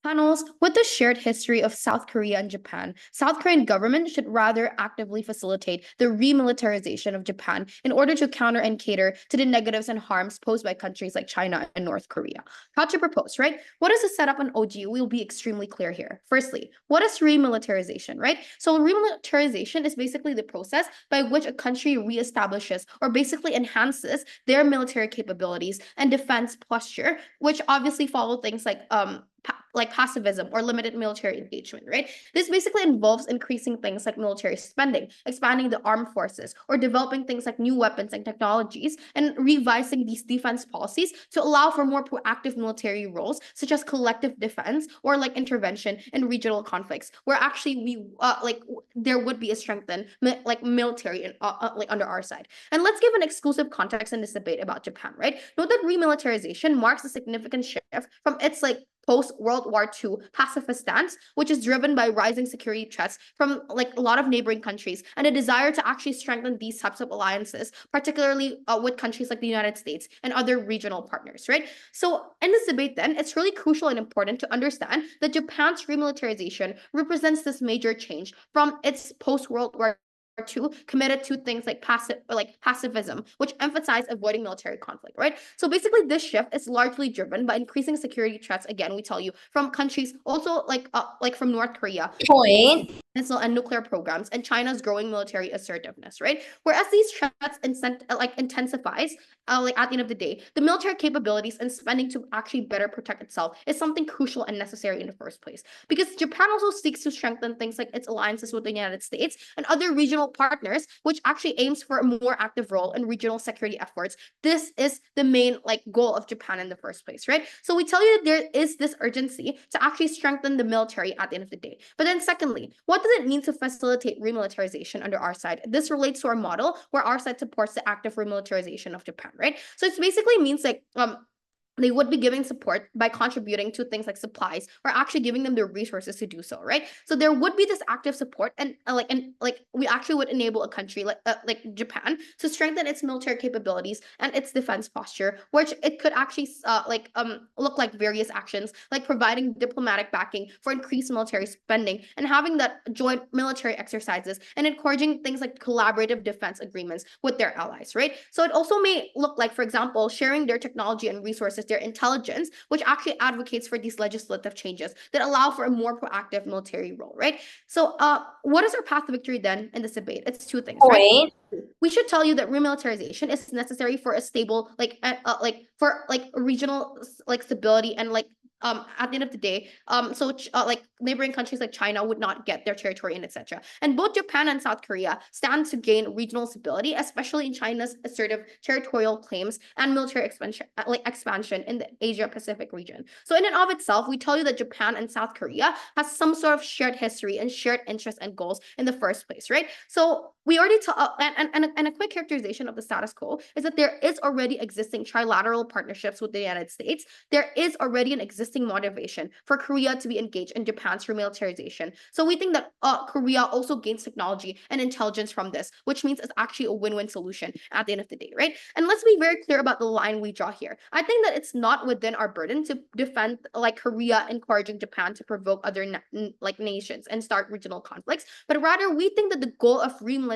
Panels with the shared history of South Korea and Japan, South Korean government should rather actively facilitate the remilitarization of Japan in order to counter and cater to the negatives and harms posed by countries like China and North Korea. How to propose, right? What is the setup on OG? We'll be extremely clear here. Firstly, what is remilitarization, right? So remilitarization is basically the process by which a country reestablishes or basically enhances their military capabilities and defense posture, which obviously follow things like pacifism or limited military engagement, right? This basically involves increasing things like military spending, expanding the armed forces, or developing things like new weapons and technologies, and revising these defense policies to allow for more proactive military roles, such as collective defense or like intervention in regional conflicts, where actually there would be a strengthened military like under our side. And let's give an exclusive context in this debate about Japan, right? Note that remilitarization marks a significant shift from its like post-World War II pacifist stance, which is driven by rising security threats from like a lot of neighboring countries and a desire to actually strengthen these types of alliances, particularly with countries like the United States and other regional partners, right? So in this debate, then, it's really crucial and important to understand that Japan's remilitarization represents this major change from its post-World War II committed to things like pacifism, which emphasize avoiding military conflict, right? So basically, this shift is largely driven by increasing security threats. Again, we tell you from countries also like from North Korea, Point. missile and nuclear programs, and China's growing military assertiveness, right? Whereas these threats intensifies, like at the end of the day, the military capabilities and spending to actually better protect itself is something crucial and necessary in the first place. Because Japan also seeks to strengthen things like its alliances with the United States and other regional partners, which actually aims for a more active role in regional security efforts. This is the main like goal of Japan in the first place, right? So we tell you that there is this urgency to actually strengthen the military at the end of the day. But then secondly, what does it mean to facilitate remilitarization under our side? This relates to our model where our side supports the active remilitarization of Japan, right? So it basically means like they would be giving support by contributing to things like supplies or actually giving them the resources to do so, right? So there would be this active support, and we actually would enable a country like Japan to strengthen its military capabilities and its defense posture, which it could actually look like various actions like providing diplomatic backing for increased military spending and having that joint military exercises and encouraging things like collaborative defense agreements with their allies, right? So it also may look like, for example, sharing their technology and resources, their intelligence, which actually advocates for these legislative changes that allow for a more proactive military role, right? So, what is our path to victory then in this debate? It's two things, right? Point. We should tell you that remilitarization is necessary for a stable, for like regional like stability and like at the end of the day, like neighboring countries like China would not get their territory and etc. And both Japan and South Korea stand to gain regional stability, especially in China's assertive territorial claims and military expansion in the Asia Pacific region. So in and of itself, we tell you that Japan and South Korea has some sort of shared history and shared interests and goals in the first place, right? So we already and a quick characterization of the status quo is that there is already existing trilateral partnerships with the United States. There is already an existing motivation for Korea to be engaged in Japan's remilitarization. So we think that Korea also gains technology and intelligence from this, which means it's actually a win-win solution at the end of the day, right? And let's be very clear about the line we draw here. I think that it's not within our burden to defend like Korea encouraging Japan to provoke other nations and start regional conflicts, but rather we think that the goal of remilitarization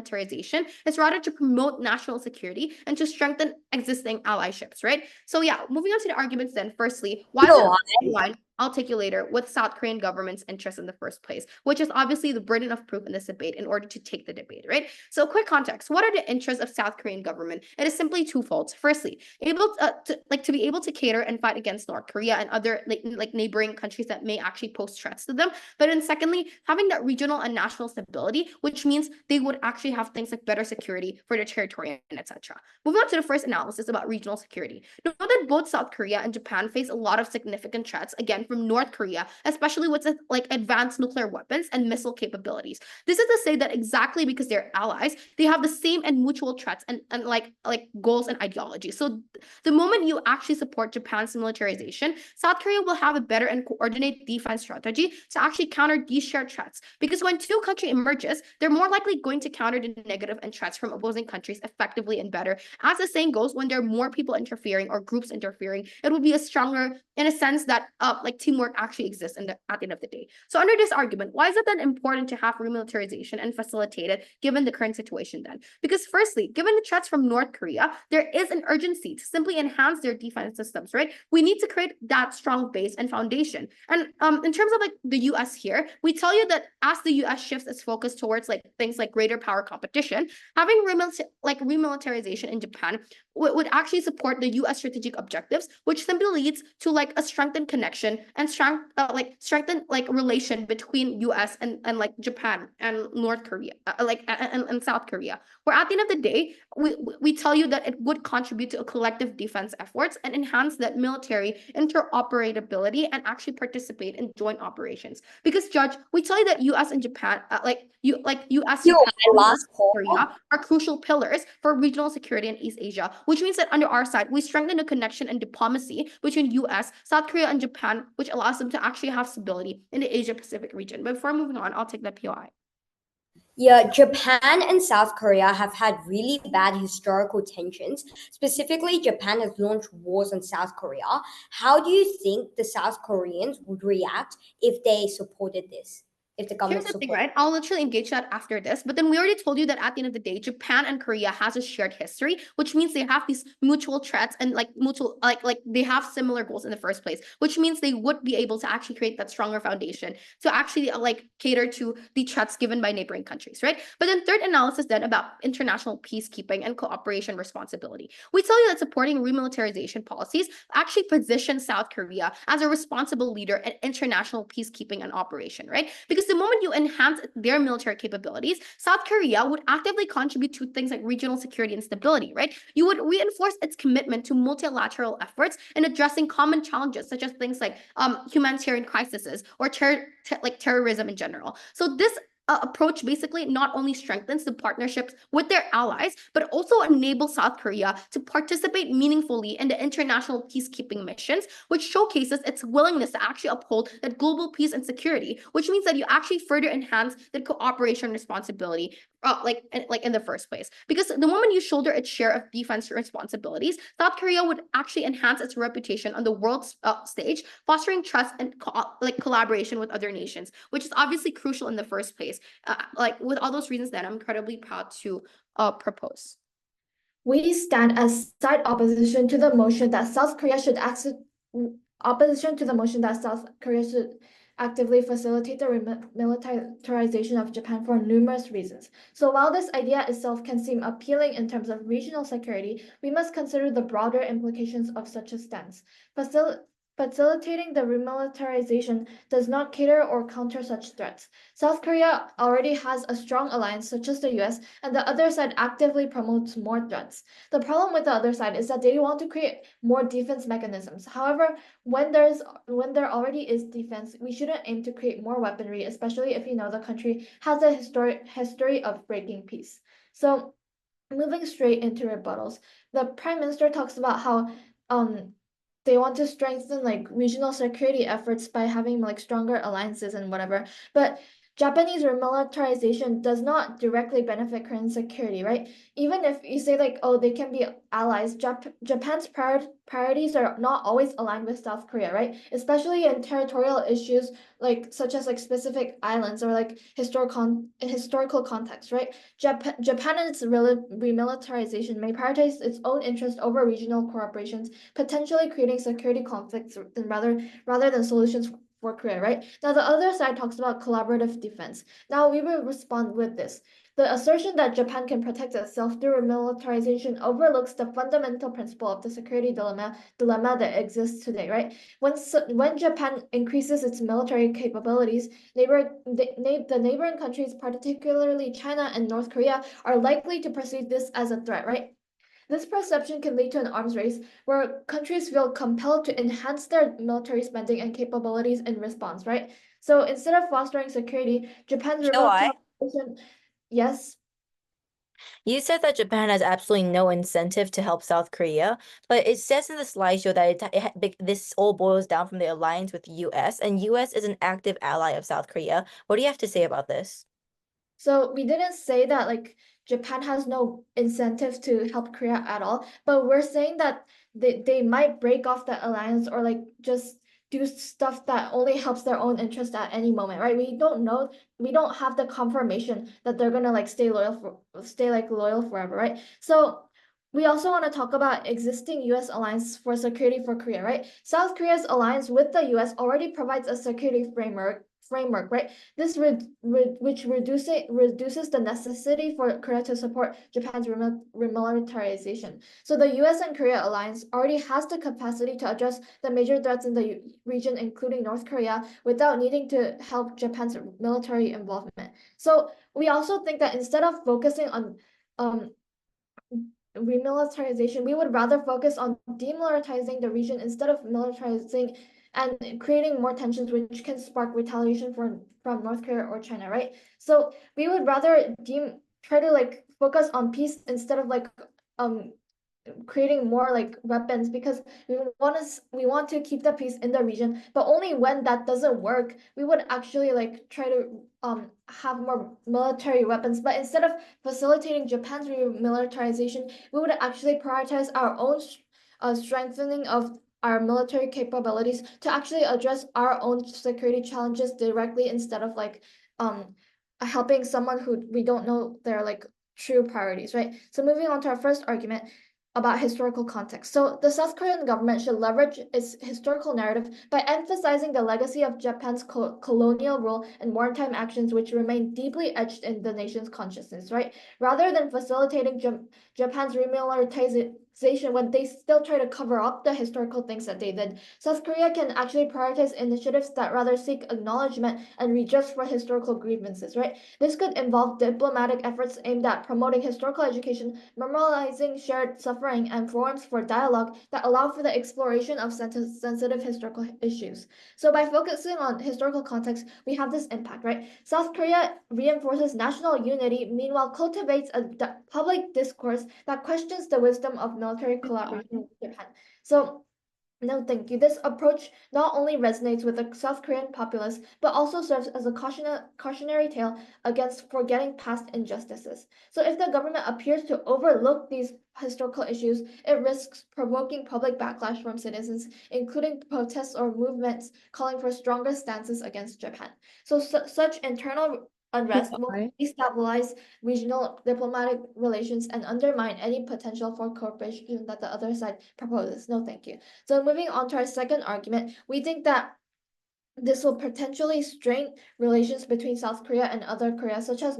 is rather to promote national security and to strengthen existing allyships, right? So yeah, moving on to the arguments then. Firstly, why is it line? I'll take you later with South Korean government's interest in the first place, which is obviously the burden of proof in this debate in order to take the debate, right? So quick context, what are the interests of South Korean government? It is simply twofold. Firstly, to be able to cater and fight against North Korea and other like neighboring countries that may actually pose threats to them. But then secondly, having that regional and national stability, which means they would actually have things like better security for their territory and etc. Moving on to the first analysis about regional security. Know that both South Korea and Japan face a lot of significant threats, again, from North Korea, especially with like advanced nuclear weapons and missile capabilities. This is to say that exactly because they're allies, they have the same and mutual threats and like goals and ideologies. So the moment you actually support Japan's militarization, South Korea will have a better and coordinated defense strategy to actually counter these shared threats. Because when two countries emerges, they're more likely going to counter the negative and threats from opposing countries effectively and better. As the saying goes, when there are more people interfering or groups interfering, it will be a stronger, in a sense that like teamwork actually exists at the end of the day. So under this argument, why is it then important to have remilitarization and facilitate it given the current situation then? Because firstly, given the threats from North Korea, there is an urgency to simply enhance their defense systems, right? We need to create that strong base and foundation. And in terms of like the US here, we tell you that as the US shifts its focus towards like things like greater power competition, having remilitarization in Japan would actually support the US strategic objectives, which simply leads to like a strengthened connection and strengthened like relation between US and like Japan and North Korea, and South Korea. Where at the end of the day, we tell you that it would contribute to a collective defense efforts and enhance that military interoperability and actually participate in joint operations. Because Judge, we tell you that US and Japan, US, Yo, Japan, my last call. Korea are crucial pillars for regional security in East Asia, which means that under our side, we strengthen the connection and diplomacy between US, South Korea, and Japan, which allows them to actually have stability in the Asia Pacific region. But before moving on, I'll take that POI. Yeah, Japan and South Korea have had really bad historical tensions. Specifically, Japan has launched wars on South Korea. How do you think the South Koreans would react if they supported this? If the Here's government the thing, supported right? I'll literally engage that after this. But then we already told you that at the end of the day, Japan and Korea has a shared history, which means they have these mutual threats and like mutual like they have similar goals in the first place, which means they would be able to actually create that stronger foundation to actually like cater to the threats given by neighboring countries, right? But then third analysis then about international peacekeeping and cooperation responsibility. We tell you that supporting remilitarization policies actually positions South Korea as a responsible leader in international peacekeeping and operation, right? Because the moment you enhance their military capabilities, South Korea would actively contribute to things like regional security and stability, right? You would reinforce its commitment to multilateral efforts in addressing common challenges, such as things like humanitarian crises or terrorism in general. So this approach basically not only strengthens the partnerships with their allies, but also enables South Korea to participate meaningfully in the international peacekeeping missions, which showcases its willingness to actually uphold that global peace and security, which means that you actually further enhance the cooperation responsibility in the first place. Because the moment you shoulder its share of defense responsibilities, South Korea would actually enhance its reputation on the world stage, fostering trust and collaboration with other nations, which is obviously crucial in the first place. With all those reasons, then I'm incredibly proud to propose. We stand as side opposition to the motion that South Korea should actively facilitate the remilitarization of Japan for numerous reasons. So while this idea itself can seem appealing in terms of regional security, we must consider the broader implications of such a stance. Facilitating the remilitarization does not cater or counter such threats. South Korea already has a strong alliance such as the US, and the other side actively promotes more threats. The problem with the other side is that they want to create more defense mechanisms. However, when there already is defense, we shouldn't aim to create more weaponry, especially if you know the country has a history of breaking peace. So moving straight into rebuttals, the Prime Minister talks about how they want to strengthen like regional security efforts by having like stronger alliances and whatever. But Japanese remilitarization does not directly benefit Korean security, right? Even if you say like, oh, they can be allies, Japan's priorities are not always aligned with South Korea, right? Especially in territorial issues like such as like specific islands or like historical context, right? Japan and its remilitarization may prioritize its own interest over regional corporations, potentially creating security conflicts rather than solutions for Korea, right? Now, the other side talks about collaborative defense. Now, we will respond with this. The assertion that Japan can protect itself through remilitarization overlooks the fundamental principle of the security dilemma that exists today, right? When Japan increases its military capabilities, the neighboring countries, particularly China and North Korea, are likely to perceive this as a threat, right? This perception can lead to an arms race where countries feel compelled to enhance their military spending and capabilities in response, right? So instead of fostering security, Japan's remilitarization, yes. You said that Japan has absolutely no incentive to help South Korea, but it says in the slideshow that this all boils down from the alliance with the US, and US is an active ally of South Korea. What do you have to say about this? So we didn't say that like Japan has no incentive to help Korea at all, but we're saying that they might break off the alliance or like just do stuff that only helps their own interest at any moment, right? We don't have the confirmation that they're gonna like stay loyal forever, right? So we also want to talk about existing US alliance for security for Korea, right? South Korea's alliance with the US already provides a security framework, right? This which reduces the necessity for Korea to support Japan's remilitarization. So the US and Korea alliance already has the capacity to address the major threats in the region, including North Korea, without needing to help Japan's military involvement. So we also think that instead of focusing on remilitarization, we would rather focus on demilitarizing the region instead of militarizing and creating more tensions, which can spark retaliation from North Korea or China, right? So we would rather try to like focus on peace instead of like creating more like weapons, because we want to keep the peace in the region, but only when that doesn't work we would actually like try to have more military weapons. But instead of facilitating Japan's remilitarization, we would actually prioritize our own strengthening of our military capabilities to actually address our own security challenges directly, instead of like helping someone who we don't know their like true priorities, right? So moving on to our first argument about historical context. So the South Korean government should leverage its historical narrative by emphasizing the legacy of Japan's colonial rule and wartime actions, which remain deeply etched in the nation's consciousness, right? Rather than facilitating Japan's remilitarization when they still try to cover up the historical things that they did, South Korea can actually prioritize initiatives that rather seek acknowledgement and redress for historical grievances, right? This could involve diplomatic efforts aimed at promoting historical education, memorializing shared suffering, and forums for dialogue that allow for the exploration of sensitive historical issues. So by focusing on historical context, we have this impact, right? South Korea reinforces national unity, meanwhile cultivates a public discourse that questions the wisdom of military collaboration with Japan. So no, thank you. This approach not only resonates with the South Korean populace, but also serves as a cautionary tale against forgetting past injustices. So if the government appears to overlook these historical issues, it risks provoking public backlash from citizens, including protests or movements calling for stronger stances against Japan. So such internal unrest will destabilize regional diplomatic relations and undermine any potential for cooperation that the other side proposes. No, thank you. So moving on to our second argument, we think that this will potentially strain relations between South Korea and other countries such as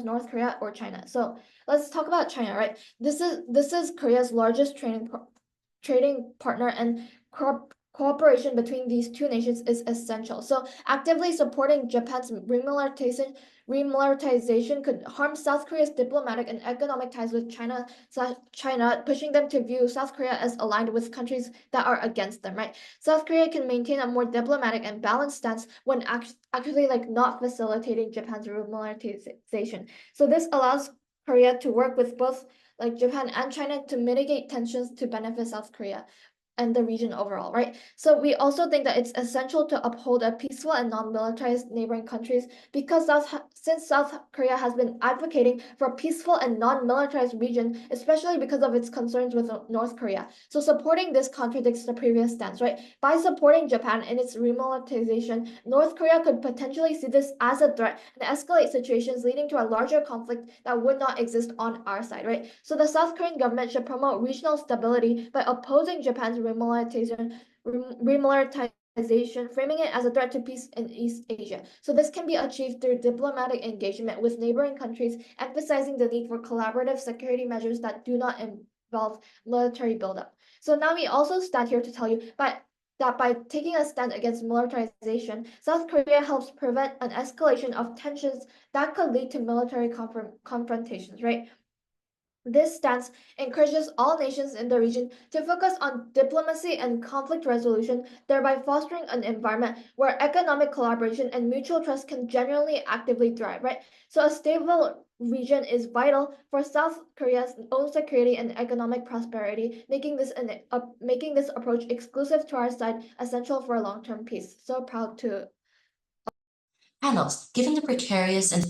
North Korea or China. So let's talk about China, right? This is Korea's largest trading partner, and cooperation between these two nations is essential. So actively supporting Japan's remilitarization could harm South Korea's diplomatic and economic ties with China, pushing them to view South Korea as aligned with countries that are against them, right? South Korea can maintain a more diplomatic and balanced stance when actually like not facilitating Japan's remilitarization. So this allows Korea to work with both like Japan and China to mitigate tensions to benefit South Korea and the region overall, right? So we also think that it's essential to uphold a peaceful and non-militarized neighboring countries, because since South Korea has been advocating for a peaceful and non-militarized region, especially because of its concerns with North Korea. So supporting this contradicts the previous stance, right? By supporting Japan in its remilitarization, North Korea could potentially see this as a threat and escalate situations leading to a larger conflict that would not exist on our side, right? So the South Korean government should promote regional stability by opposing Japan's remilitarization, framing it as a threat to peace in East Asia. So this can be achieved through diplomatic engagement with neighboring countries, emphasizing the need for collaborative security measures that do not involve military buildup. So now we also stand here to tell you that by taking a stand against militarization, South Korea helps prevent an escalation of tensions that could lead to military confrontations, right? This stance encourages all nations in the region to focus on diplomacy and conflict resolution, thereby fostering an environment where economic collaboration and mutual trust can genuinely actively thrive, right? So a stable region is vital for South Korea's own security and economic prosperity, making this approach exclusive to our side essential for long-term peace. So proud to Panels, given the precarious and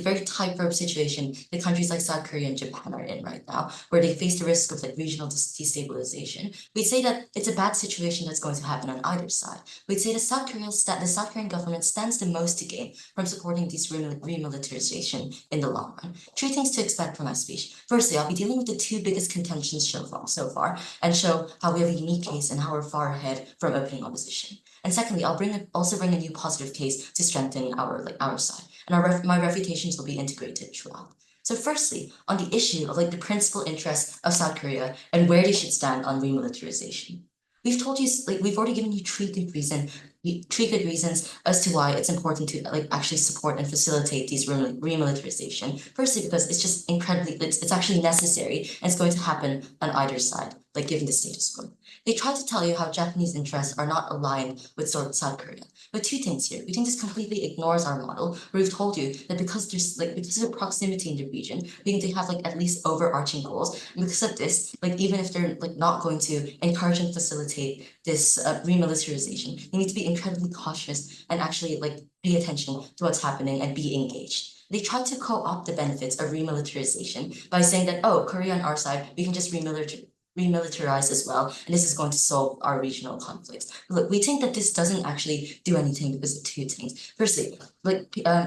very tightrope situation that countries like South Korea and Japan are in right now, where they face the risk of like regional destabilization, we'd say that it's a bad situation that's going to happen on either side. We'd say the South Korean government stands the most to gain from supporting this remilitarization in the long run. Three things to expect from my speech. Firstly, I'll be dealing with the two biggest contentions so far and show how we have a unique case and how we're far ahead from opening opposition. And secondly, I'll also bring a new positive case to strengthen our side, and my refutations will be integrated throughout. So firstly, on the issue of like the principal interests of South Korea and where they should stand on remilitarization. We've told you, like we've already given you three good reasons as to why it's important to like actually support and facilitate these remilitarization. Firstly, because it's just it's actually necessary and it's going to happen on either side, like given the status quo. They try to tell you how Japanese interests are not aligned with South Korea. But two things here. We think this completely ignores our model, where we've told you that because of proximity in the region, we think they have like at least overarching goals. And because of this, like even if they're like not going to encourage and facilitate this remilitarization, they need to be incredibly cautious and actually like pay attention to what's happening and be engaged. They tried to co-opt the benefits of remilitarization by saying that, oh, Korea on our side, we can just remilitarize as well, and this is going to solve our regional conflicts. Look, we think that this doesn't actually do anything because of two things. Firstly,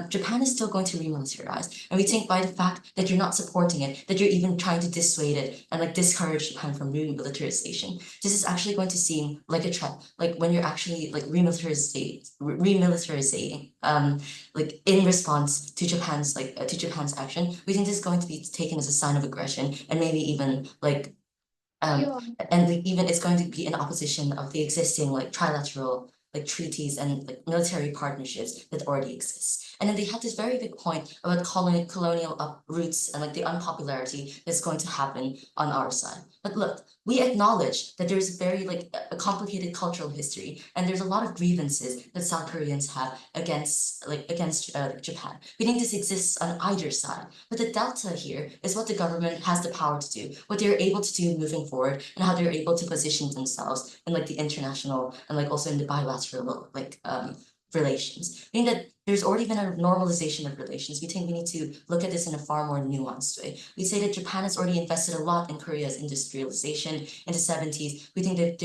Japan is still going to remilitarize, and we think by the fact that you're not supporting it, that you're even trying to dissuade it and like discourage Japan from remilitarization. This is actually going to seem like a threat, like when you're actually like remilitarizing, like in response to Japan's action. We think this is going to be taken as a sign of aggression and maybe even like and even it's going to be in opposition of the existing like trilateral like treaties and like military partnerships that already exist. And then they had this very big point about colonial uproots and like the unpopularity that's going to happen on our side. But look, we acknowledge that there's very like a complicated cultural history, and there's a lot of grievances that South Koreans have against Japan. We think this exists on either side, but the delta here is what the government has the power to do, what they're able to do moving forward, and how they're able to position themselves in like the international and like also in the bilateral relations. I think that there's already been a normalization of relations. We think we need to look at this in a far more nuanced way. We say that Japan has already invested a lot in Korea's industrialization in the 70s. We think that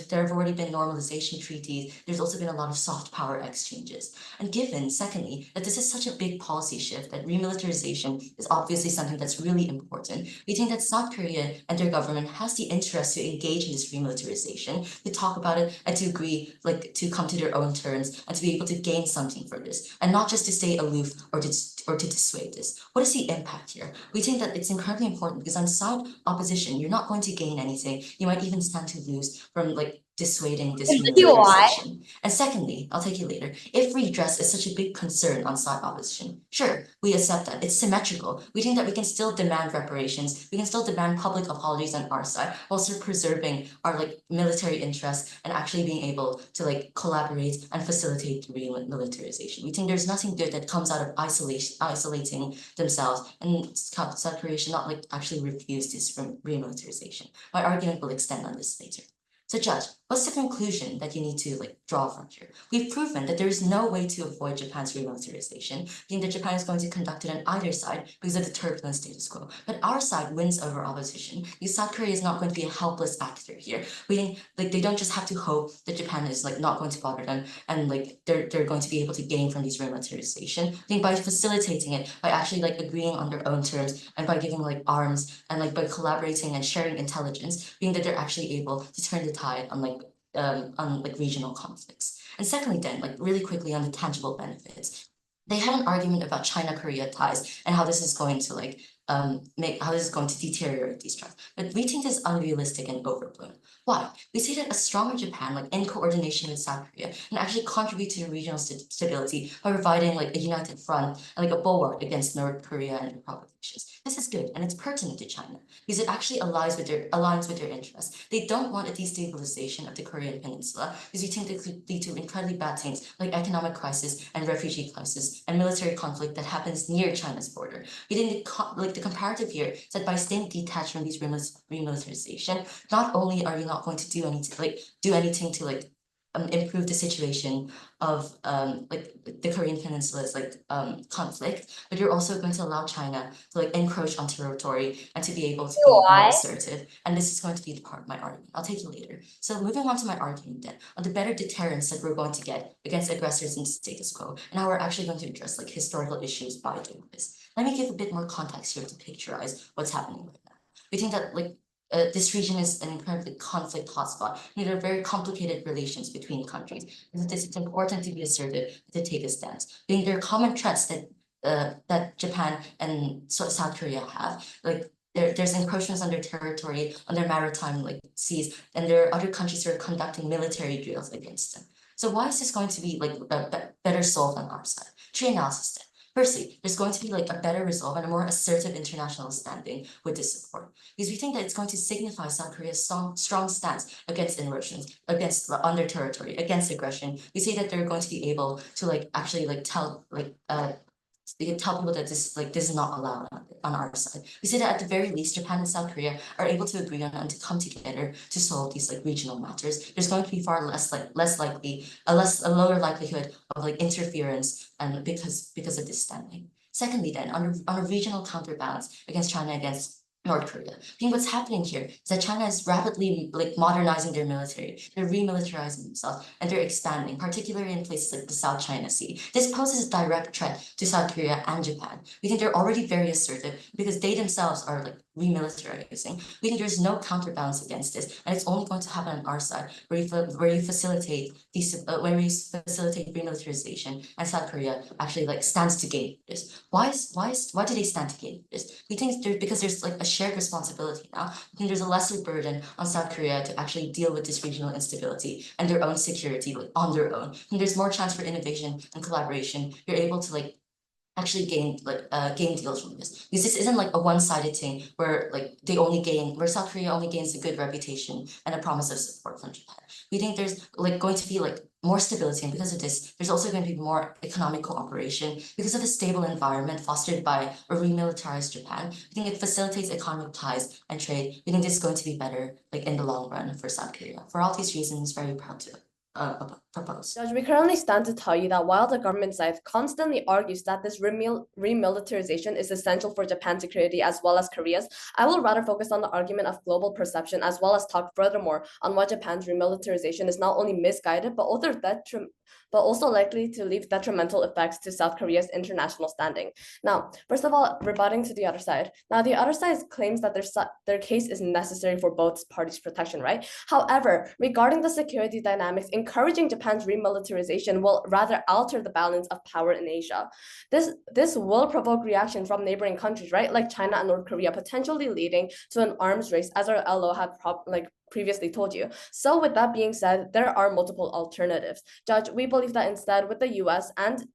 there have already been normalization treaties. There's also been a lot of soft power exchanges. And given, secondly, that this is such a big policy shift, that remilitarization is obviously something that's really important, we think that South Korea and their government has the interest to engage in this remilitarization, to talk about it and to agree, like to come to their own terms and to be able to gain something from this, and not just to stay aloof or to dissuade this. What is the impact here? We think that it's incredibly important because on side opposition, you're not going to gain anything. You might even stand to lose from like dissuading this remilitarization. And secondly, I'll take you later, if redress is such a big concern on side opposition, sure, we accept that. It's symmetrical. We think that we can still demand reparations, we can still demand public apologies on our side, while still preserving our like military interests and actually being able to like collaborate and facilitate remilitarization. We think there's nothing good that comes out of isolating themselves, and South Korea should not like actually refuse this remilitarization. My argument will extend on this later. So Judge, what's the conclusion that you need to like draw from here? We've proven that there is no way to avoid Japan's remilitarization, being that Japan is going to conduct it on either side because of the turbulent status quo. But our side wins over opposition, because South Korea is not going to be a helpless actor here. We think like they don't just have to hope that Japan is like not going to bother them and like they're going to be able to gain from these remilitarization. I think by facilitating it, by actually like agreeing on their own terms and by giving like arms and like by collaborating and sharing intelligence, being that they're actually able to turn the tide on like regional conflicts. And secondly, then, like really quickly on the tangible benefits, they had an argument about China-Korea ties and how this is going to like how this is going to deteriorate these ties. But we think this is unrealistic and overblown. Why? We see that a stronger Japan, like in coordination with South Korea, can actually contribute to regional stability by providing like a united front and like a bulwark against North Korea and their provocations. This is good and it's pertinent to China because it actually aligns with their interests. They don't want a destabilization of the Korean Peninsula because we think it could lead to incredibly bad things like economic crisis and refugee crisis and military conflict that happens near China's border. We think the comparative here is that by staying detached from these remilitarization, not only are you not going to do anything to like improve the situation of like the Korean Peninsula's conflict, but you're also going to allow China to like encroach on territory and to be able to be more assertive. And this is going to be the part of my argument. I'll take you later. So moving on to my argument then, on the better deterrence that we're going to get against aggressors in status quo, and how we're actually going to address like historical issues by doing this. Let me give a bit more context here to picturize what's happening right now. We think that like this region is an incredibly conflict hotspot. And there are very complicated relations between countries. And it's important to be assertive, to take a stance. Being there are common threats that Japan and South Korea have, like there's encroachments on their territory, on their maritime like seas, and there are other countries that are conducting military drills against them. So why is this going to be like better solved on our side? Three analysis then. Firstly, there's going to be like a better resolve and a more assertive international standing with this support, because we think that it's going to signify South Korea's strong stance against inroads, on their territory, against aggression. We say that they're going to be able to like actually like tell they can tell people that this is not allowed on our side. We say that at the very least, Japan and South Korea are able to agree on and to come together to solve these like regional matters. There's going to be far less likely a lower likelihood of like interference and because of this standing. Secondly, then on a regional counterbalance against China against North Korea. I think what's happening here is that China is rapidly like modernizing their military. They're remilitarizing themselves and they're expanding, particularly in places like the South China Sea. This poses a direct threat to South Korea and Japan. We think they're already very assertive because they themselves are like remilitarizing. We think there's no counterbalance against this, and it's only going to happen on our side, where you facilitate remilitarization, and South Korea actually like stands to gain this. Why do they stand to gain this? We think because there's like a shared responsibility now. I think there's a lesser burden on South Korea to actually deal with this regional instability and their own security like, on their own. And there's more chance for innovation and collaboration. You're able to like actually gain deals from this, because this isn't like a one-sided thing where South Korea only gains a good reputation and a promise of support from Japan. We think there's like going to be like more stability, and because of this there's also going to be more economic cooperation because of the stable environment fostered by a remilitarized Japan. We think it facilitates economic ties and trade. We think this is going to be better like in the long run for South Korea. For all these reasons, very proud to propose. Judge, we currently stand to tell you that while the government side constantly argues that this remilitarization is essential for Japan's security as well as Korea's, I will rather focus on the argument of global perception as well as talk furthermore on why Japan's remilitarization is not only misguided but also likely to leave detrimental effects to South Korea's international standing. Now, first of all, rebutting to the other side. Now, the other side claims that their case is necessary for both parties' protection, right? However, regarding the security dynamics, encouraging Japan's remilitarization will rather alter the balance of power in Asia. This will provoke reaction from neighboring countries, right? Like China and North Korea, potentially leading to an arms race, as our LO had previously told you. So with that being said, there are multiple alternatives. Judge, we believe that instead with the US and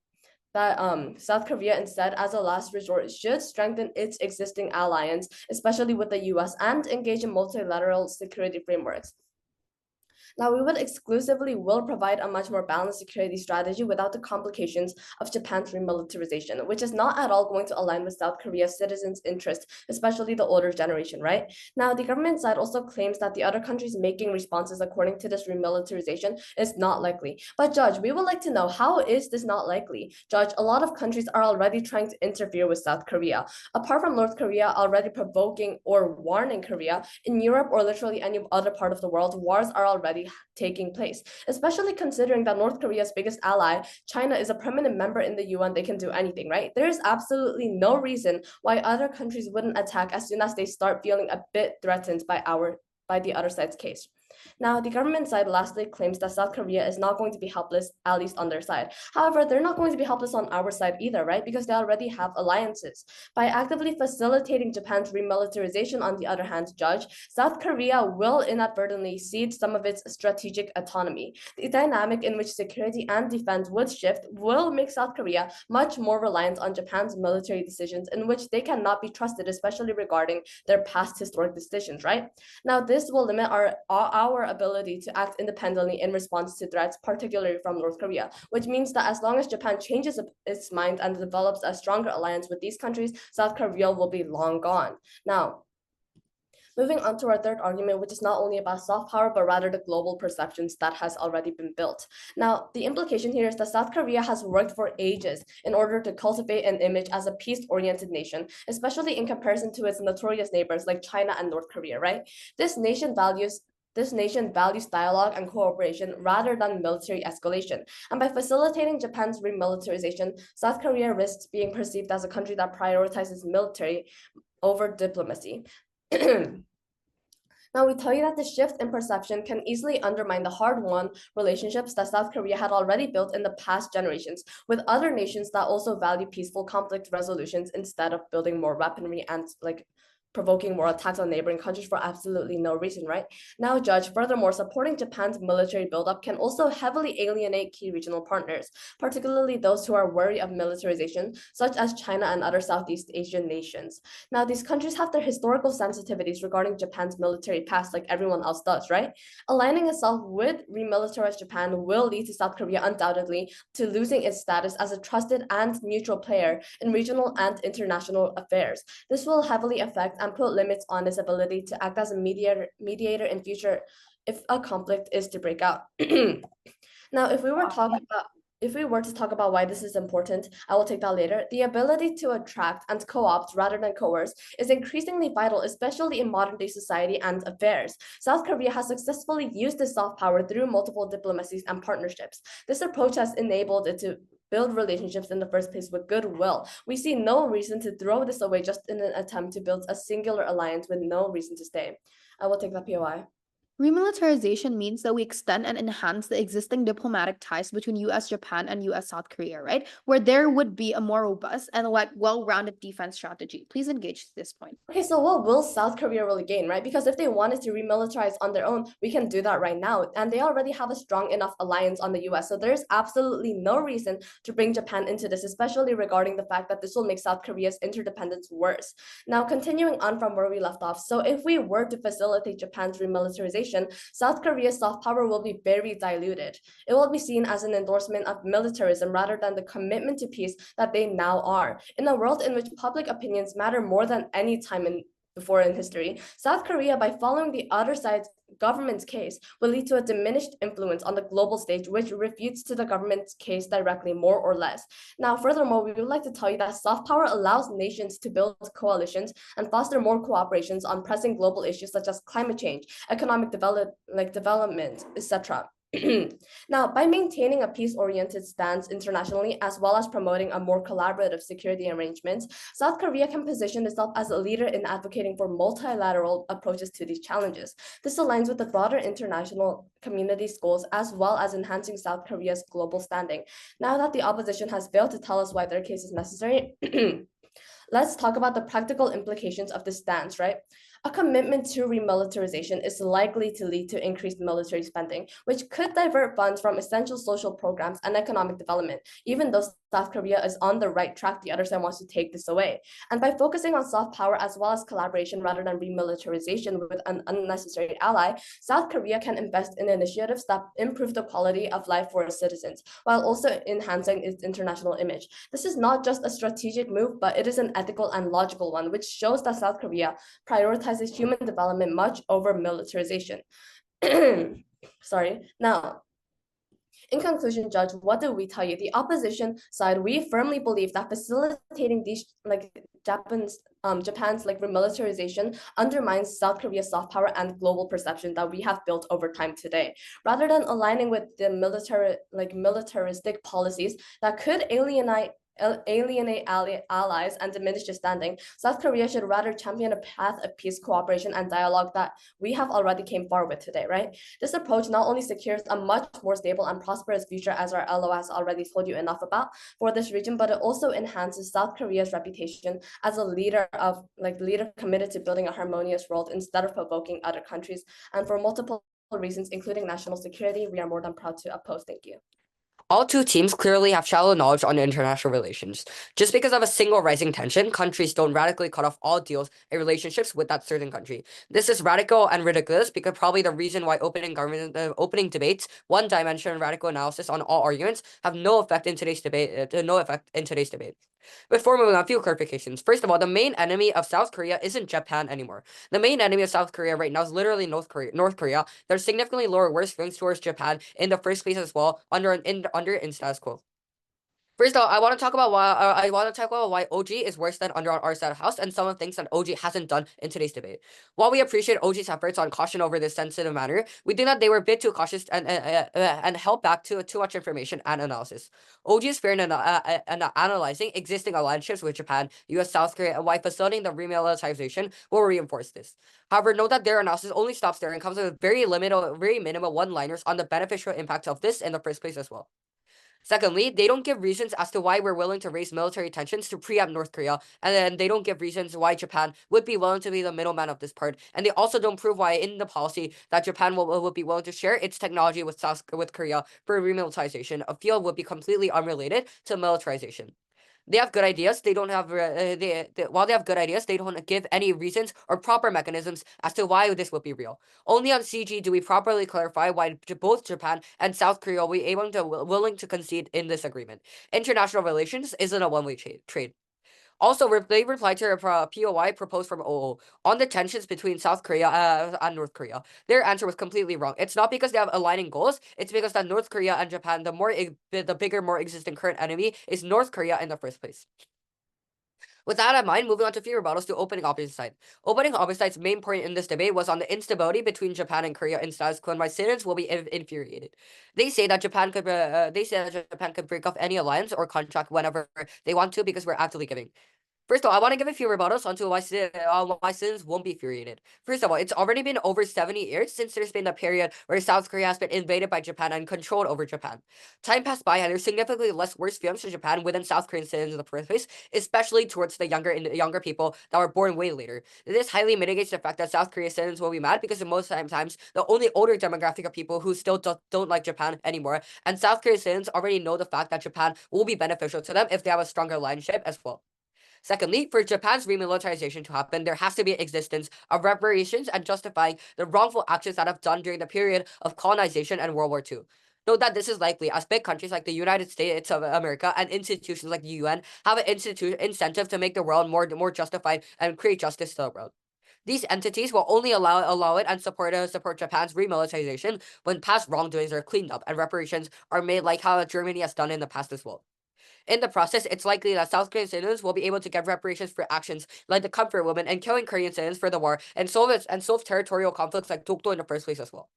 that South Korea instead as a last resort should strengthen its existing alliance, especially with the US, and engage in multilateral security frameworks. Now, we will provide a much more balanced security strategy without the complications of Japan's remilitarization, which is not at all going to align with South Korea's citizens' interests, especially the older generation, right? Now, the government side also claims that the other countries making responses according to this remilitarization is not likely. But Judge, we would like to know, how is this not likely? Judge, a lot of countries are already trying to interfere with South Korea. Apart from North Korea already provoking or warning Korea, in Europe or literally any other part of the world, wars are already taking place, especially considering that North Korea's biggest ally, China, is a permanent member in the UN. They can do anything, right? There is absolutely no reason why other countries wouldn't attack as soon as they start feeling a bit threatened by the other side's case. Now, the government side lastly claims that South Korea is not going to be helpless, at least on their side. However, they're not going to be helpless on our side either, right? Because they already have alliances. By actively facilitating Japan's remilitarization, on the other hand, Judge, South Korea will inadvertently cede some of its strategic autonomy. The dynamic in which security and defense would shift will make South Korea much more reliant on Japan's military decisions, in which they cannot be trusted, especially regarding their past historic decisions, right? Now, this will limit our ability to act independently in response to threats, particularly from North Korea, which means that as long as Japan changes its mind and develops a stronger alliance with these countries, South Korea will be long gone. Now, Moving on to our third argument, which is not only about soft power, but rather the global perceptions that has already been built. Now, the implication here is that South Korea has worked for ages in order to cultivate an image as a peace-oriented nation, especially in comparison to its notorious neighbors like China and North Korea, right? This nation values dialogue and cooperation rather than military escalation. And by facilitating Japan's remilitarization, South Korea risks being perceived as a country that prioritizes military over diplomacy. Now, we tell you that the shift in perception can easily undermine the hard-won relationships that South Korea had already built in the past generations with other nations that also value peaceful conflict resolutions instead of building more weaponry and provoking more attacks on neighboring countries for absolutely no reason, right? Now, Judge, furthermore, supporting Japan's military buildup can also heavily alienate key regional partners, particularly those who are wary of militarization, such as China and other Southeast Asian nations. Now, these countries have their historical sensitivities regarding Japan's military past, like everyone else does, right? Aligning itself with remilitarized Japan will lead to South Korea undoubtedly to losing its status as a trusted and neutral player in regional and international affairs. This will heavily affect and put limits on its ability to act as a mediator in future if a conflict is to break out. Now, if we were to talk about why this is important, I will take that later. The ability to attract and co-opt rather than coerce is increasingly vital, especially in modern day society and affairs. South Korea has successfully used this soft power through multiple diplomacies and partnerships. This approach has enabled it to build relationships in the first place with goodwill. We see no reason to throw this away just in an attempt to build a singular alliance with no reason to stay. I will take that POI. Remilitarization means that we extend and enhance the existing diplomatic ties between US Japan and US South Korea, right? Where there would be a more robust and well-rounded defense strategy. Please engage this point. Okay, so what will South Korea really gain, right? Because if they wanted to remilitarize on their own, we can do that right now. And they already have a strong enough alliance on the US. So there's absolutely no reason to bring Japan into this, especially regarding the fact that this will make South Korea's interdependence worse. Now, continuing on from where we left off. So if we were to facilitate Japan's remilitarization, South Korea's soft power will be very diluted. It will be seen as an endorsement of militarism rather than the commitment to peace that they now are. In a world in which public opinions matter more than any time before in history, South Korea, by following the other side's government's case, will lead to a diminished influence on the global stage, which refutes to the government's case directly, more or less. Now, furthermore, we would like to tell you that soft power allows nations to build coalitions and foster more cooperations on pressing global issues such as climate change, economic development, etc. Now, by maintaining a peace-oriented stance internationally, as well as promoting a more collaborative security arrangements, South Korea can position itself as a leader in advocating for multilateral approaches to these challenges. This aligns with the broader international community's goals, as well as enhancing South Korea's global standing. Now that the opposition has failed to tell us why their case is necessary, let's talk about the practical implications of this stance, right? A commitment to remilitarization is likely to lead to increased military spending, which could divert funds from essential social programs and economic development. Even though South Korea is on the right track, the other side wants to take this away. And by focusing on soft power as well as collaboration rather than remilitarization with an unnecessary ally, South Korea can invest in initiatives that improve the quality of life for its citizens, while also enhancing its international image. This is not just a strategic move, but it is an ethical and logical one, which shows that South Korea prioritizes human development much over militarization. Sorry. Now, in conclusion, Judge, what do we tell you? The opposition side, we firmly believe that facilitating these Japan's remilitarization undermines South Korea's soft power and global perception that we have built over time today. Rather than aligning with the militaristic policies that could alienate allies and diminish its standing, South Korea should rather champion a path of peace, cooperation, and dialogue that we have already came far with today, right? This approach not only secures a much more stable and prosperous future, as our LO has already told you enough about, for this region, but it also enhances South Korea's reputation as a leader committed to building a harmonious world instead of provoking other countries. And for multiple reasons, including national security, we are more than proud to oppose. Thank you. All two teams clearly have shallow knowledge on international relations. Just because of a single rising tension, countries don't radically cut off all deals and relationships with that certain country. This is radical and ridiculous because probably the reason why opening debates, one-dimensional radical analysis on all arguments have no effect in today's debate. Before moving on, a few clarifications. First of all, the main enemy of South Korea isn't Japan anymore. The main enemy of South Korea right now is literally North Korea. There's significantly lower worse feelings towards Japan in the first place as well under in status quo. First of all, I want to talk about why OG is worse than under our side of house and some of the things that OG hasn't done in today's debate. While we appreciate OG's efforts on caution over this sensitive matter, we think that they were a bit too cautious and held back too much information and analysis. OG is fair in analyzing existing alliances with Japan, U.S., South Korea, and why facilitating the remilitarization will reinforce this. However, note that their analysis only stops there and comes with very minimal one-liners on the beneficial impact of this in the first place as well. Secondly, they don't give reasons as to why we're willing to raise military tensions to preempt North Korea, and then they don't give reasons why Japan would be willing to be the middleman of this part, and they also don't prove why in the policy that Japan will be willing to share its technology with Korea for remilitarization. A field would be completely unrelated to militarization. They have good ideas. They don't have while they have good ideas, they don't give any reasons or proper mechanisms as to why this would be real. Only on CG do we properly clarify why both Japan and South Korea will be willing to concede in this agreement. International relations isn't a one-way trade. Also, they replied to a POI proposed from OO on the tensions between South Korea and North Korea. Their answer was completely wrong. It's not because they have aligning goals. It's because that North Korea and Japan, the bigger, more existing current enemy is North Korea in the first place. With that in mind, moving on to few rebuttals to opening opposite side. Opening opposite side's main point in this debate was on the instability between Japan and Korea in status quo, and why citizens will be infuriated. They say that Japan could break off any alliance or contract whenever they want to because we're actively giving. First of all, I want to give a few rebuttals onto why citizens won't be infuriated. First of all, it's already been over 70 years since there's been a period where South Korea has been invaded by Japan and controlled over Japan. Time passed by and there's significantly less worse feelings to Japan within South Korean citizens in the first place, especially towards the younger people that were born way later. This highly mitigates the fact that South Korean citizens will be mad because in most times the only older demographic of people who still don't like Japan anymore, and South Korean citizens already know the fact that Japan will be beneficial to them if they have a stronger alliance as well. Secondly, for Japan's remilitarization to happen, there has to be existence of reparations and justifying the wrongful actions that have done during the period of colonization and World War II. Note that this is likely as big countries like the United States of America and institutions like the UN have an incentive to make the world more justified and create justice to the world. These entities will only allow it and support Japan's remilitarization when past wrongdoings are cleaned up and reparations are made, like how Germany has done in the past as well. In the process, it's likely that South Korean citizens will be able to get reparations for actions like the Comfort Women and killing Korean citizens for the war and solve territorial conflicts like Dokdo in the first place as well.